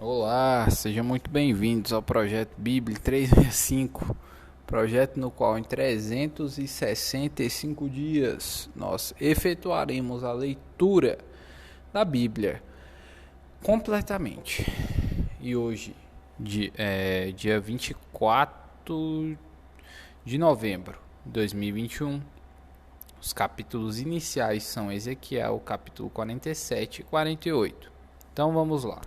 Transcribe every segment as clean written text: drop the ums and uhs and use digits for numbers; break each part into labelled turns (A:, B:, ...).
A: Olá, sejam muito bem-vindos ao projeto Bíblia 365, projeto no qual em 365 dias nós efetuaremos a leitura da Bíblia completamente. E hoje, dia 24 de novembro de 2021, os capítulos iniciais são Ezequiel, capítulo 47 e 48. Então vamos lá.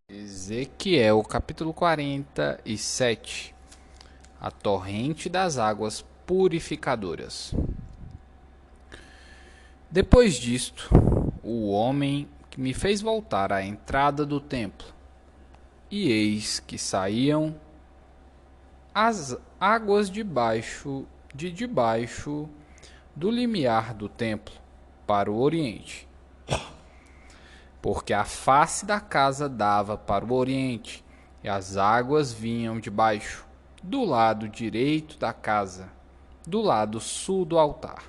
A: Ezequiel, capítulo 47. A torrente das águas purificadoras. Depois disto, o homem que me fez voltar à entrada do templo, e eis que saíam as águas debaixo do limiar do templo para o oriente, porque a face da casa dava para o oriente, e as águas vinham de baixo, do lado direito da casa, do lado sul do altar.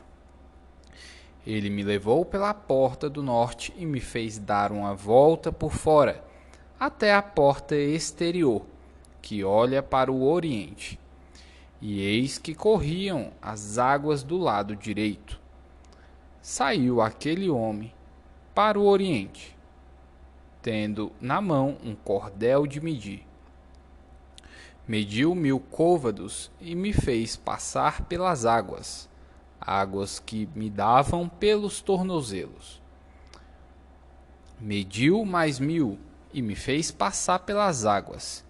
A: Ele me levou pela porta do norte e me fez dar uma volta por fora, até a porta exterior, que olha para o oriente. E eis que corriam as águas do lado direito. Saiu aquele homem para o oriente, tendo na mão um cordel de medir. Mediu 1000 côvados e me fez passar pelas águas, águas que me davam pelos tornozelos. Mediu mais 1000 e me fez passar pelas águas,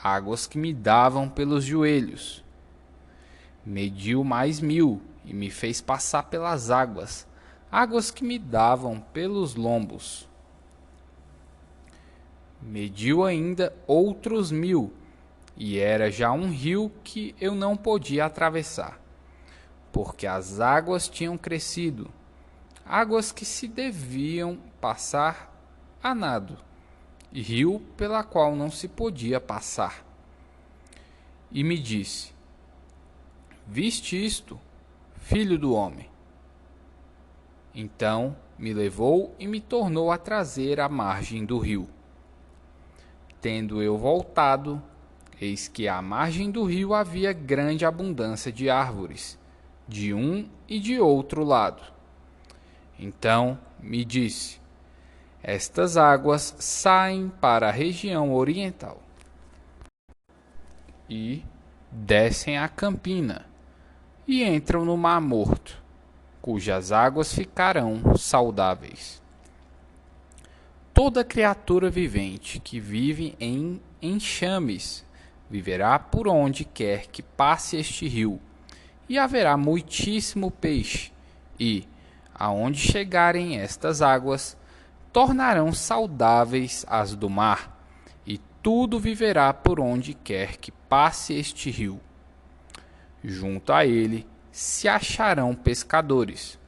A: águas que me davam pelos joelhos. Mediu mais 1000 e me fez passar pelas águas, águas que me davam pelos lombos. Mediu ainda outros 1000, e era já um rio que eu não podia atravessar, porque as águas tinham crescido, águas que se deviam passar a nado, e rio pela qual não se podia passar. E me disse: Viste isto, filho do homem? Então me levou e me tornou a trazer à margem do rio. Tendo eu voltado, eis que à margem do rio havia grande abundância de árvores, de um e de outro lado. Então me disse: Estas águas saem para a região oriental e descem a campina e entram no Mar Morto, cujas águas ficarão saudáveis. Toda criatura vivente que vive em enxames viverá por onde quer que passe este rio, e haverá muitíssimo peixe, e, aonde chegarem estas águas, tornarão saudáveis as do mar, e tudo viverá por onde quer que passe este rio. Junto a ele se acharão pescadores,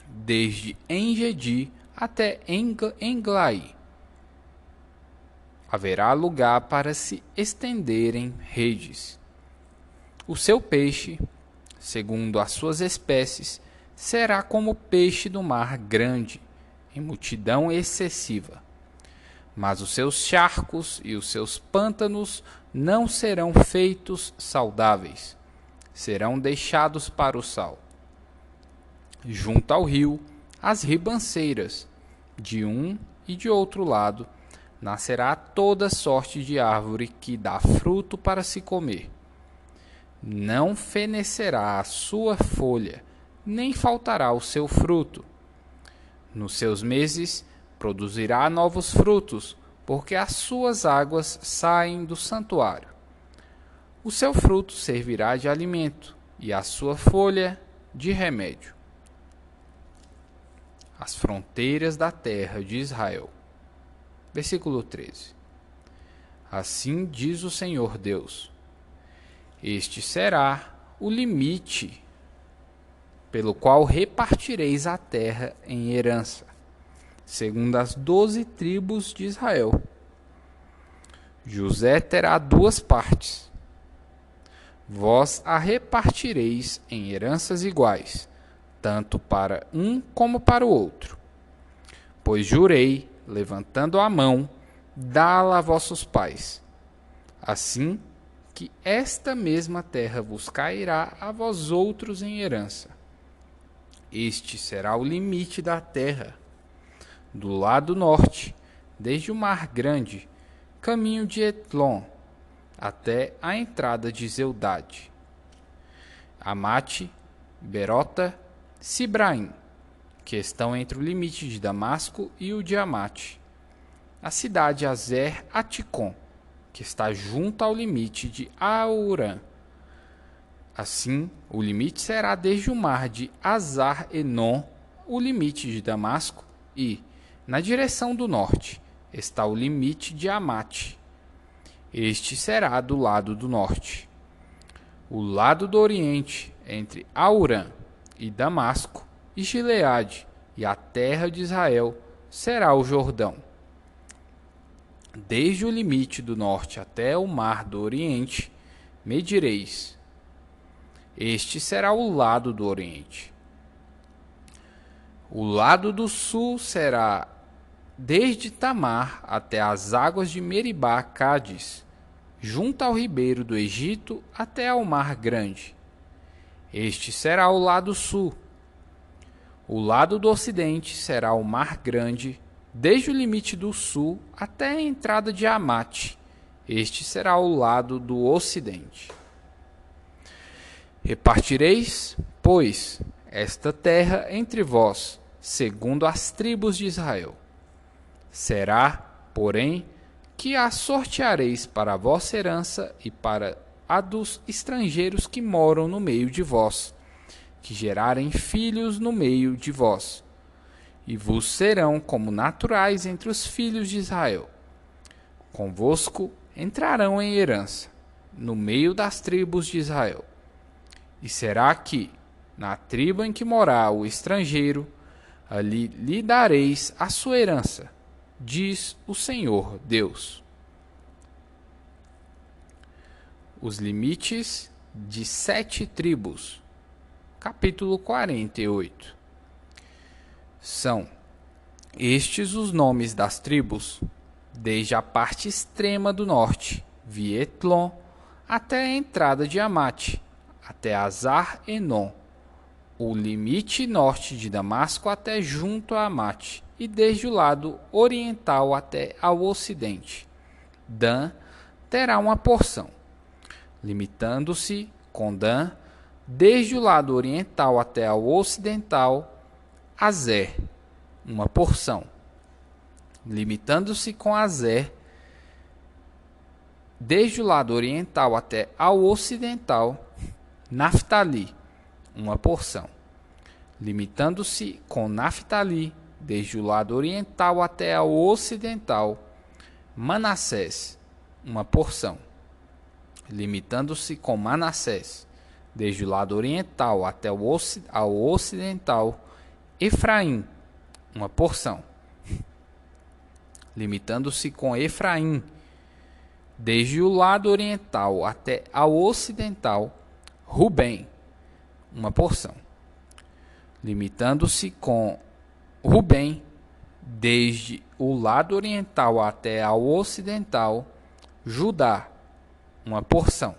A: desde Engedi até Englai. Haverá lugar para se estenderem redes. O seu peixe, segundo as suas espécies, será como peixe do mar grande, em multidão excessiva. Mas os seus charcos e os seus pântanos não serão feitos saudáveis, serão deixados para o sal. Junto ao rio, as ribanceiras, de um e de outro lado, nascerá toda sorte de árvore que dá fruto para se comer. Não fenecerá a sua folha, nem faltará o seu fruto. Nos seus meses produzirá novos frutos, porque as suas águas saem do santuário. O seu fruto servirá de alimento, e a sua folha de remédio. As fronteiras da terra de Israel. Versículo 13. Assim diz o Senhor Deus: Este será o limite pelo qual repartireis a terra em herança, segundo as 12 tribos de Israel. José terá 2 partes. Vós a repartireis em heranças iguais, tanto para um como para o outro. Pois jurei, levantando a mão, dá-la a vossos pais, assim que esta mesma terra vos cairá a vós outros em herança. Este será o limite da terra. Do lado norte, desde o Mar Grande, caminho de Etlon, até a entrada de Zeudade. Amate, Berota, Sibraim, que estão entre o limite de Damasco e o de Amate. A cidade Azer Aticom, que está junto ao limite de Aurã. Assim, o limite será desde o mar de Azar-Enon, o limite de Damasco, e, na direção do norte, está o limite de Amate. Este será do lado do norte. O lado do oriente, entre Aurã e Damasco, e Gileade, e a terra de Israel, será o Jordão. Desde o limite do norte até o mar do oriente, medireis. Este será o lado do oriente. O lado do sul será desde Tamar até as águas de Meribá, Cádiz, junto ao ribeiro do Egito até ao Mar Grande. Este será o lado sul. O lado do ocidente será o Mar Grande, desde o limite do sul até a entrada de Amate. Este será o lado do ocidente. Repartireis, pois, esta terra entre vós, segundo as tribos de Israel. Será, porém, que a sorteareis para a vossa herança e para a dos estrangeiros que moram no meio de vós, que gerarem filhos no meio de vós, e vos serão como naturais entre os filhos de Israel. Convosco entrarão em herança, no meio das tribos de Israel. E será que, na tribo em que morar o estrangeiro, ali lhe dareis a sua herança, diz o Senhor Deus. Os limites de 7 tribos. Capítulo 48. São estes os nomes das tribos, desde a parte extrema do norte, Vietlon, até a entrada de Amate, até Azar-Enon, o limite norte de Damasco até junto a Amate, e desde o lado oriental até ao ocidente. Dan terá uma porção, limitando-se com Dan, desde o lado oriental até ao ocidental, Azer, uma porção, limitando-se com Azer, desde o lado oriental até ao ocidental, Naftali, uma porção, limitando-se com Naftali, desde o lado oriental até ao ocidental, Manassés, uma porção, limitando-se com Manassés, desde o lado oriental até ao ocidental, Efraim, uma porção, limitando-se com Efraim, desde o lado oriental até ao ocidental, Rubem, uma porção, limitando-se com Rubem, desde o lado oriental até ao ocidental, Judá, uma porção,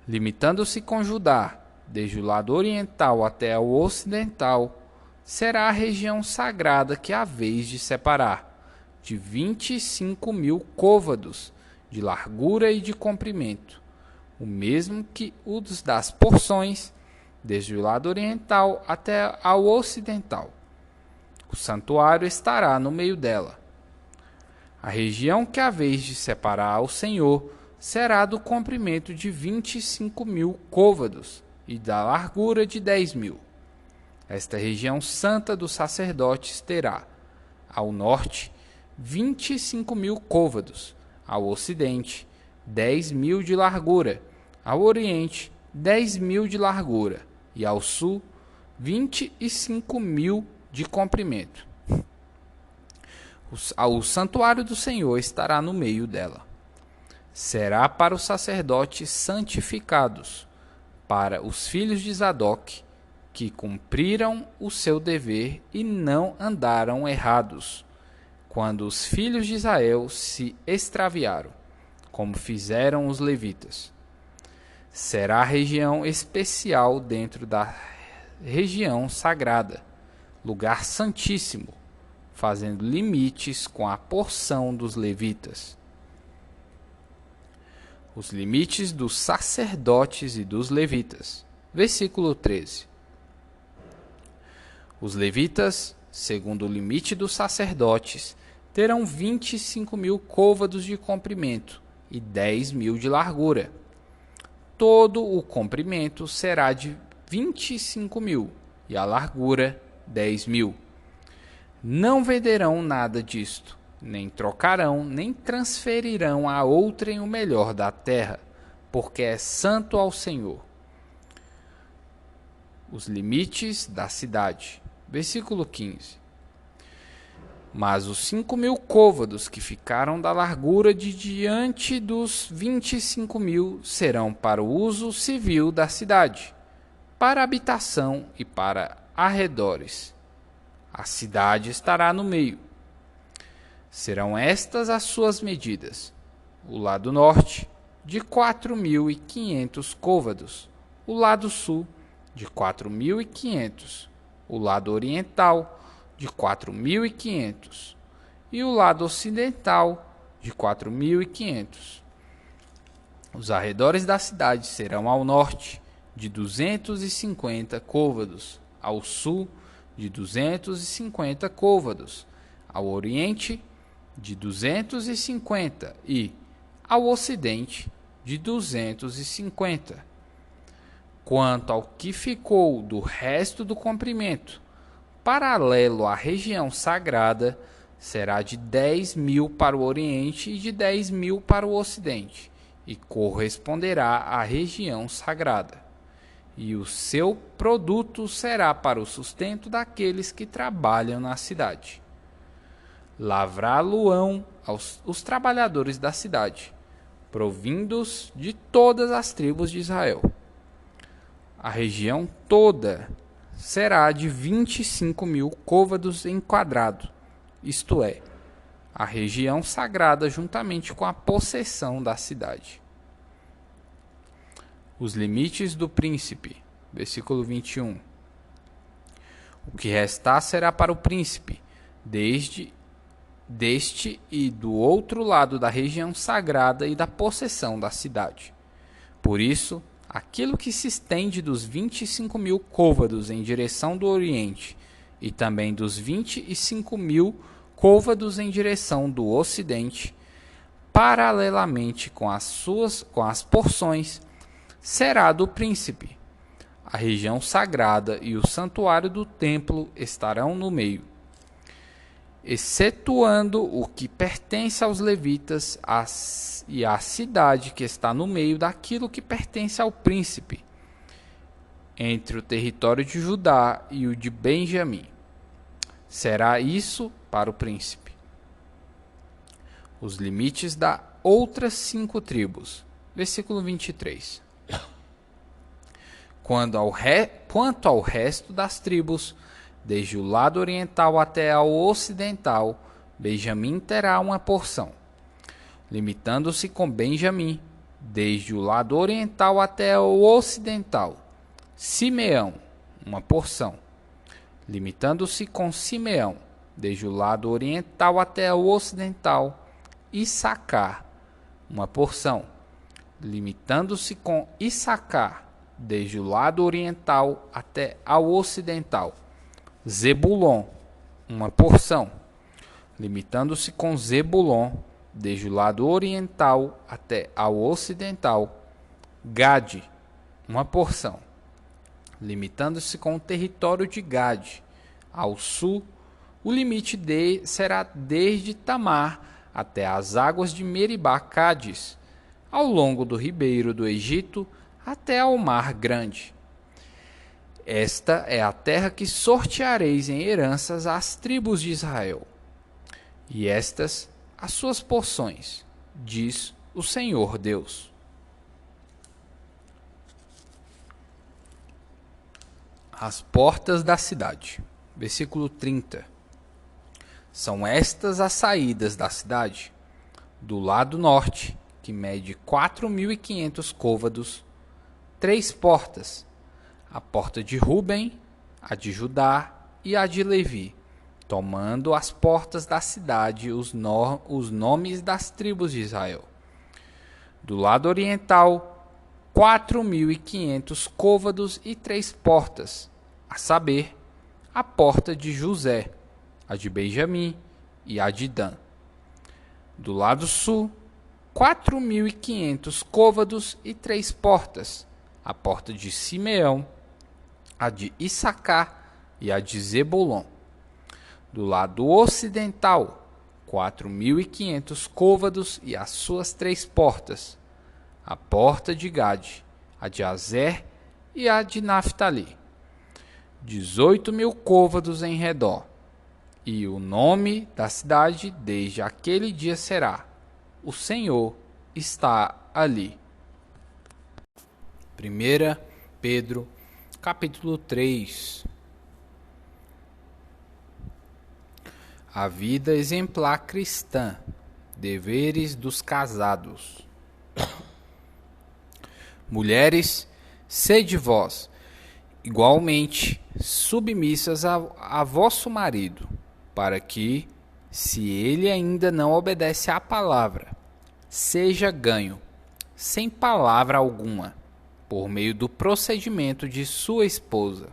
A: limitando-se com Judá, desde o lado oriental até o ocidental, será a região sagrada que haveis de separar, de 25.000 côvados, de largura e de comprimento, o mesmo que os das porções, desde o lado oriental até ao ocidental. O santuário estará no meio dela. A região que haveis de separar ao Senhor será do comprimento de 25.000 côvados e da largura de 10.000. Esta região santa dos sacerdotes terá, ao norte, 25.000 côvados, ao ocidente, 10.000 de largura, ao oriente, 10.000 de largura, e ao sul, 25.000 de comprimento. O santuário do Senhor estará no meio dela. Será para os sacerdotes santificados, para os filhos de Zadok, que cumpriram o seu dever e não andaram errados, quando os filhos de Israel se extraviaram, como fizeram os levitas. Será região especial dentro da região sagrada, lugar santíssimo, fazendo limites com a porção dos levitas. Os limites dos sacerdotes e dos levitas. Versículo 13. Os levitas, segundo o limite dos sacerdotes, terão 25.000 côvados de comprimento e 10.000 de largura. Todo o comprimento será de 25.000 e a largura 10.000. Não venderão nada disto, nem trocarão, nem transferirão a outrem o melhor da terra, porque é santo ao Senhor. Os limites da cidade. Versículo 15. Mas os 5.000 côvados que ficaram da largura de diante dos 25.000 serão para o uso civil da cidade, para habitação e para arredores. A cidade estará no meio. Serão estas as suas medidas: o lado norte, de 4.500 côvados, o lado sul, de 4.500, o lado oriental, de 4.500, e o lado ocidental, de 4.500. Os arredores da cidade serão ao norte, de 250 côvados, ao sul, de 250 côvados, ao oriente, de 250 e ao ocidente, de 250. Quanto ao que ficou do resto do comprimento, paralelo à região sagrada, será de 10.000 para o oriente e de 10.000 para o ocidente, e corresponderá à região sagrada. E o seu produto será para o sustento daqueles que trabalham na cidade. Lavrá-lo-ão os trabalhadores da cidade, provindos de todas as tribos de Israel. A região toda será de 25.000 côvados em quadrado, isto é, a região sagrada juntamente com a possessão da cidade. Os limites do príncipe, versículo 21. O que restar será para o príncipe, deste e do outro lado da região sagrada e da possessão da cidade. Por isso, aquilo que se estende dos 25.000 côvados em direção do oriente e também dos 25.000 côvados em direção do ocidente, paralelamente com as porções, será do príncipe. A região sagrada e o santuário do templo estarão no meio, excetuando o que pertence aos levitas e a cidade que está no meio daquilo que pertence ao príncipe, entre o território de Judá e o de Benjamim. Será isso para o príncipe. Os limites das outras 5 tribos. Versículo 23. Quanto ao resto das tribos, desde o lado oriental até ao ocidental, Benjamim terá uma porção. Limitando-se com Benjamim, desde o lado oriental até o ocidental, Simeão, uma porção. Limitando-se com Simeão, desde o lado oriental até o ocidental, Issacar, uma porção. Limitando-se com Issacar, desde o lado oriental até ao ocidental, Zebulon, uma porção. Limitando-se com Zebulon, desde o lado oriental até ao ocidental, Gade, uma porção. Limitando-se com o território de Gade, ao sul, o limite será desde Tamar até as águas de Meribá-Cádiz, ao longo do ribeiro do Egito até ao Mar Grande. Esta é a terra que sorteareis em heranças às tribos de Israel, e estas as suas porções, diz o Senhor Deus. As portas da cidade. Versículo 30. São estas as saídas da cidade. Do lado norte, que mede 4.500 côvados, 3 portas: a porta de Ruben, a de Judá e a de Levi, tomando as portas da cidade os nomes das tribos de Israel. Do lado oriental, 4.500 côvados e 3 portas, a saber, a porta de José, a de Benjamim e a de Dan. Do lado sul, 4.500 côvados e 3 portas, a porta de Simeão, a de Issacar e a de Zebulon. Do lado ocidental, 4.500 côvados e as suas 3 portas, a porta de Gade, a de Azer e a de Naftali. 18.000 côvados em redor. E o nome da cidade desde aquele dia será: o Senhor está ali. 1 Pedro, capítulo 3. A vida exemplar cristã. Deveres dos casados. Mulheres, sede vós, igualmente, submissas a vosso marido, para que, se ele ainda não obedece à palavra, seja ganho, sem palavra alguma, por meio do procedimento de sua esposa,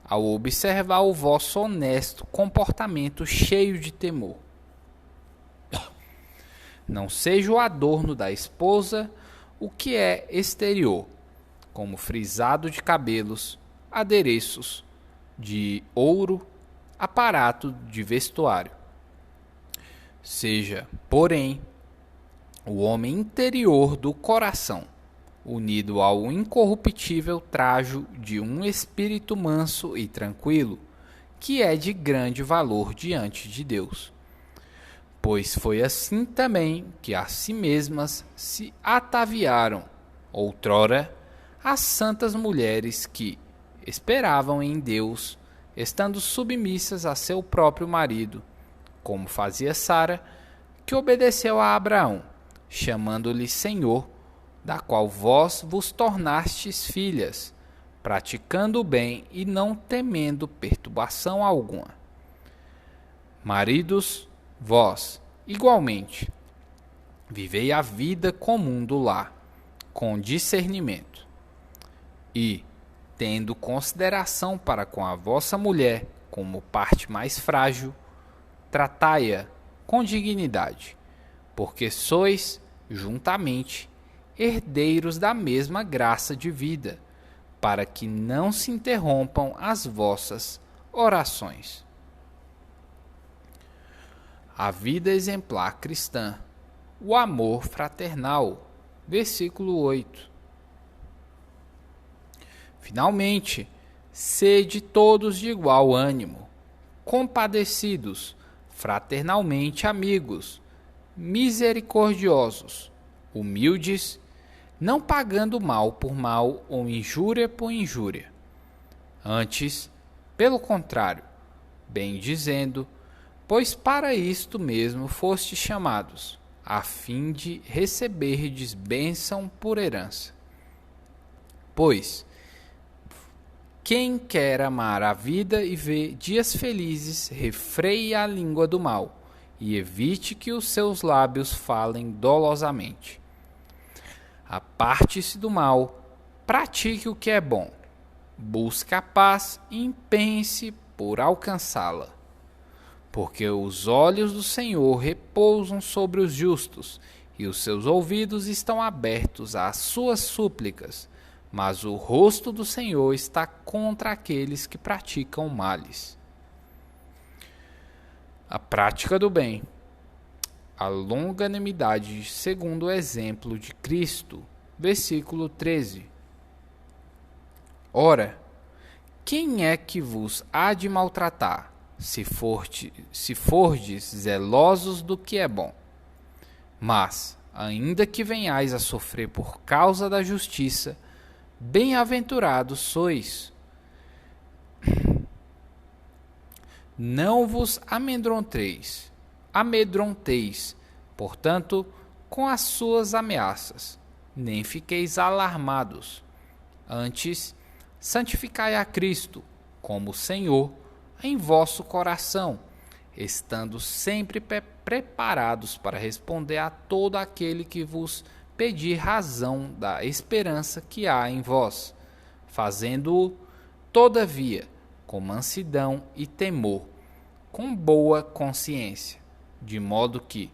A: ao observar o vosso honesto comportamento cheio de temor. Não seja o adorno da esposa o que é exterior, como frisado de cabelos, adereços de ouro, aparato de vestuário. Seja, porém, o homem interior do coração, unido ao incorruptível trajo de um espírito manso e tranquilo, que é de grande valor diante de Deus. Pois foi assim também que a si mesmas se ataviaram, outrora, as santas mulheres que esperavam em Deus, estando submissas a seu próprio marido, como fazia Sara, que obedeceu a Abraão, chamando-lhe Senhor, da qual vós vos tornastes filhas, praticando o bem e não temendo perturbação alguma. Maridos, vós, igualmente, vivei a vida comum do lar, com discernimento, e, tendo consideração para com a vossa mulher como parte mais frágil, tratai-a com dignidade, porque sois, juntamente, herdeiros da mesma graça de vida, para que não se interrompam as vossas orações. A vida exemplar cristã, o amor fraternal. Versículo 8. Finalmente, sede todos de igual ânimo, compadecidos, fraternalmente amigos, misericordiosos, humildes, não pagando mal por mal ou injúria por injúria. Antes, pelo contrário, bem dizendo, pois para isto mesmo fostes chamados, a fim de receberdes bênção por herança. Pois, quem quer amar a vida e ver dias felizes, refreie a língua do mal, e evite que os seus lábios falem dolosamente. Aparte-se do mal, pratique o que é bom, busque a paz e empenhe-se por alcançá-la. Porque os olhos do Senhor repousam sobre os justos, e os seus ouvidos estão abertos às suas súplicas, mas o rosto do Senhor está contra aqueles que praticam males. A prática do bem. A longanimidade segundo o exemplo de Cristo. Versículo 13. Ora, quem é que vos há de maltratar, se fordes zelosos do que é bom? Mas, ainda que venhais a sofrer por causa da justiça, bem-aventurados sois. Não vos amedronteis, portanto, com as suas ameaças, nem fiqueis alarmados. Antes, santificai a Cristo como Senhor em vosso coração, estando sempre preparados para responder a todo aquele que vos pedir razão da esperança que há em vós, fazendo-o, todavia, com mansidão e temor, com boa consciência, de modo que,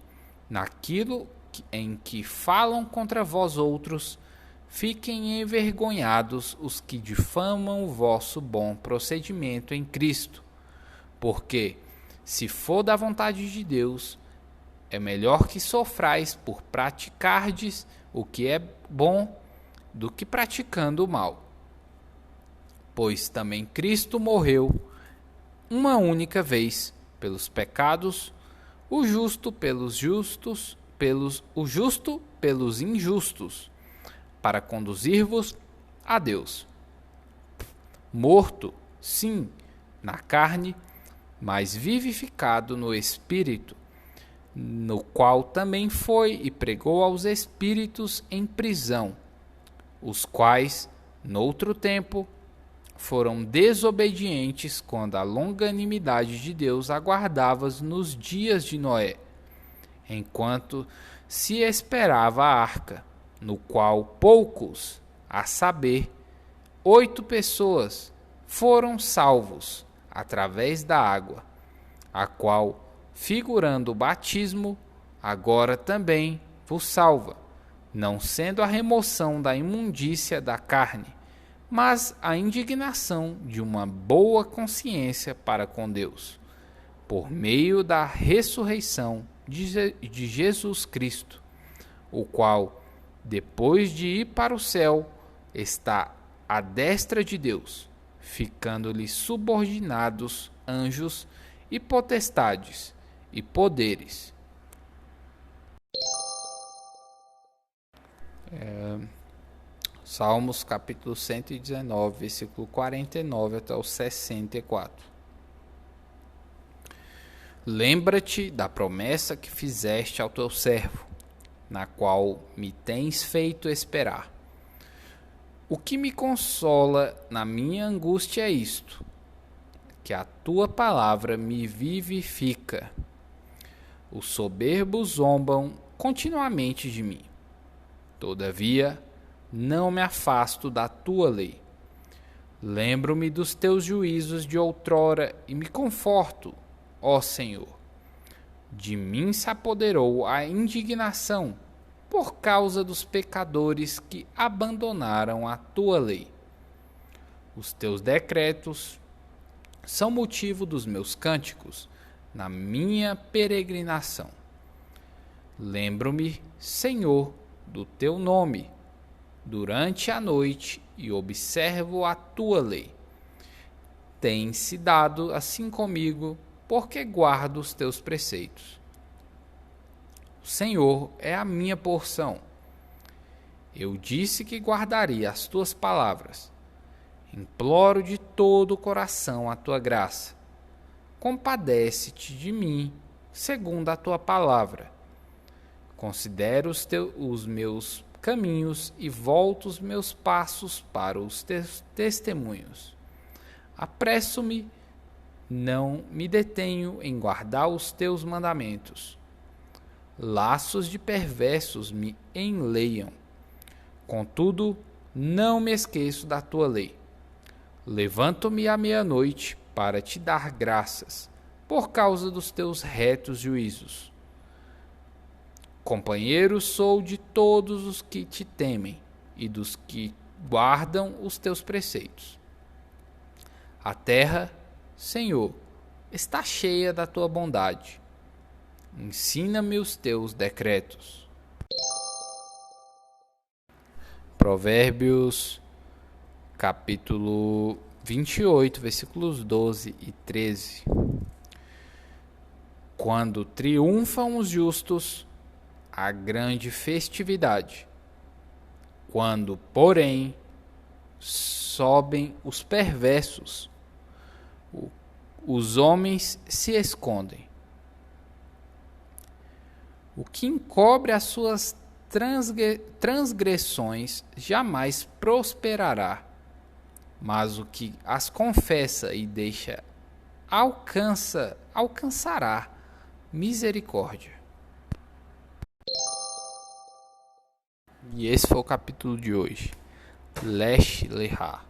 A: naquilo em que falam contra vós outros, fiquem envergonhados os que difamam o vosso bom procedimento em Cristo. Porque, se for da vontade de Deus, é melhor que sofrais por praticardes o que é bom do que praticando o mal. Pois também Cristo morreu uma única vez pelos pecados, o justo pelos injustos, para conduzir-vos a Deus. Morto, sim, na carne, mas vivificado no Espírito, no qual também foi e pregou aos espíritos em prisão, os quais, noutro tempo, foram desobedientes quando a longanimidade de Deus aguardava nos dias de Noé, enquanto se esperava a arca, no qual poucos, a saber, 8 pessoas, foram salvos através da água, a qual, figurando o batismo, agora também vos salva, não sendo a remoção da imundícia da carne, mas a indignação de uma boa consciência para com Deus, por meio da ressurreição de Jesus Cristo, o qual, depois de ir para o céu, está à destra de Deus, ficando-lhe subordinados anjos e potestades e poderes. Salmos capítulo 119, versículo 49 até o 64. Lembra-te da promessa que fizeste ao teu servo, na qual me tens feito esperar. O que me consola na minha angústia é isto, que a tua palavra me vivifica. Os soberbos zombam continuamente de mim. Todavia, não me afasto da tua lei. Lembro-me dos teus juízos de outrora e me conforto, ó Senhor. De mim se apoderou a indignação por causa dos pecadores que abandonaram a tua lei. Os teus decretos são motivo dos meus cânticos na minha peregrinação. Lembro-me, Senhor, do teu nome durante a noite e observo a tua lei. Tem-se dado assim comigo, porque guardo os teus preceitos. O Senhor é a minha porção. Eu disse que guardaria as tuas palavras. Imploro de todo o coração a tua graça. Compadece-te de mim, segundo a tua palavra. Considero os meus caminhos e volto os meus passos para os teus testemunhos. Apresso-me, não me detenho em guardar os teus mandamentos. Laços de perversos me enleiam. Contudo, não me esqueço da tua lei. Levanto-me à meia-noite para te dar graças, por causa dos teus retos juízos. Companheiro sou de todos os que te temem e dos que guardam os teus preceitos. A terra, Senhor, está cheia da tua bondade. Ensina-me os teus decretos. Provérbios, capítulo 28, versículos 12 e 13. Quando triunfam os justos, há grande festividade. Quando, porém, sobem os perversos, os homens se escondem. O que encobre as suas transgressões jamais prosperará, mas o que as confessa e deixa alcançará misericórdia. E esse foi o capítulo de hoje. Lesh Lehá.